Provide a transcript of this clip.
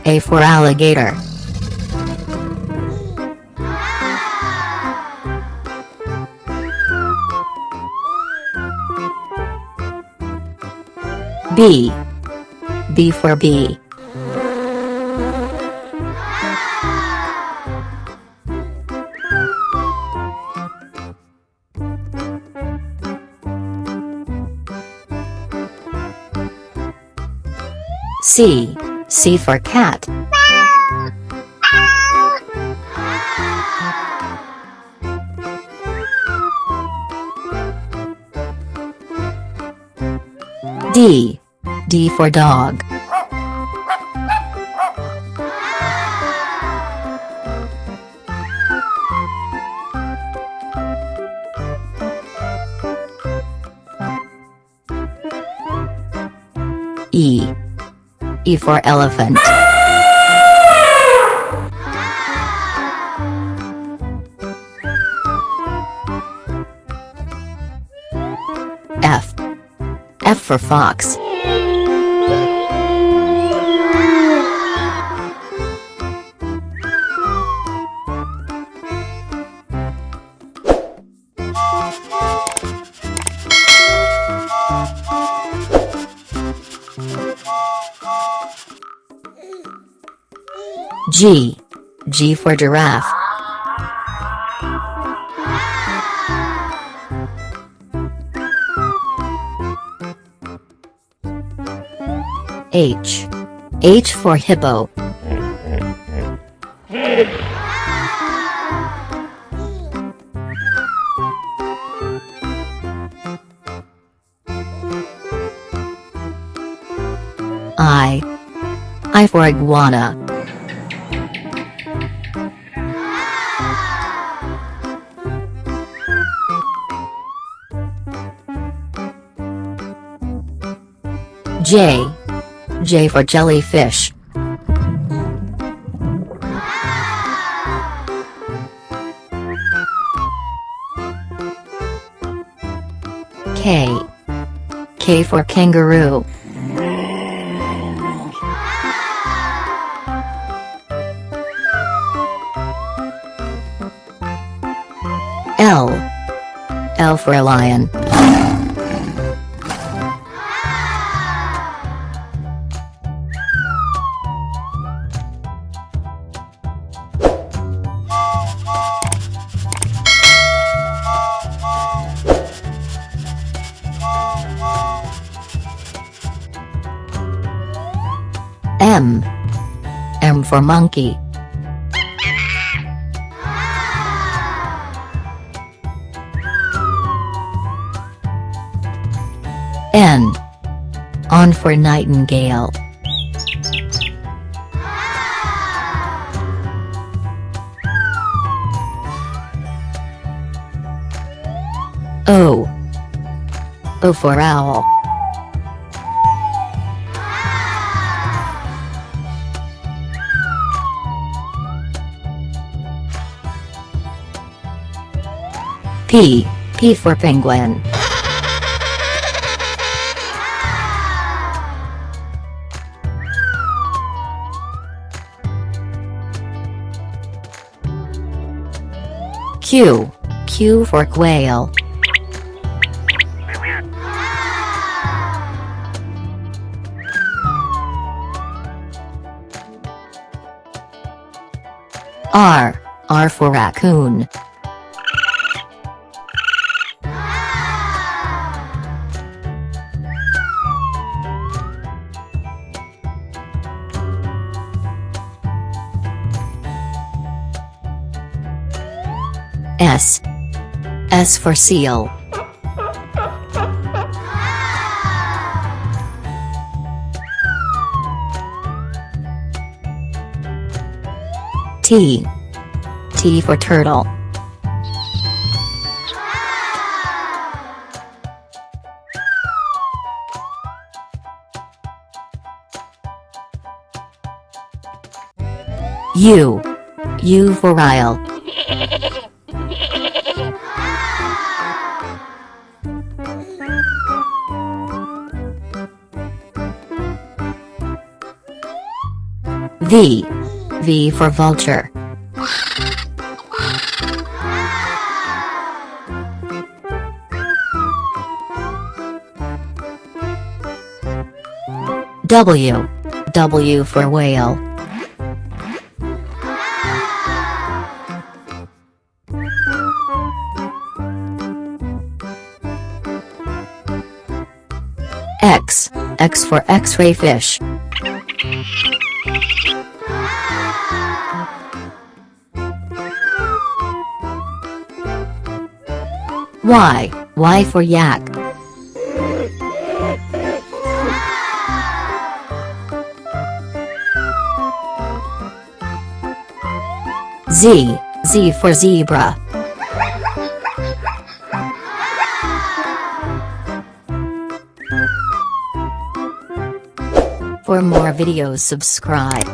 A for alligator. B for bee. C for cat. D for dog. E for elephant. F for fox. G for giraffe. H for hippo. I for iguana. J for jellyfish. K for kangaroo. L for lion. M for monkey. N for nightingale. O for owl. P for penguin. Q for quail. R for raccoon. S for seal. T for turtle. U for urial. V. V for vulture. W. W for whale. X. X for X-ray fish. Y. Y for yak. Z. Z for zebra. For more videos, subscribe.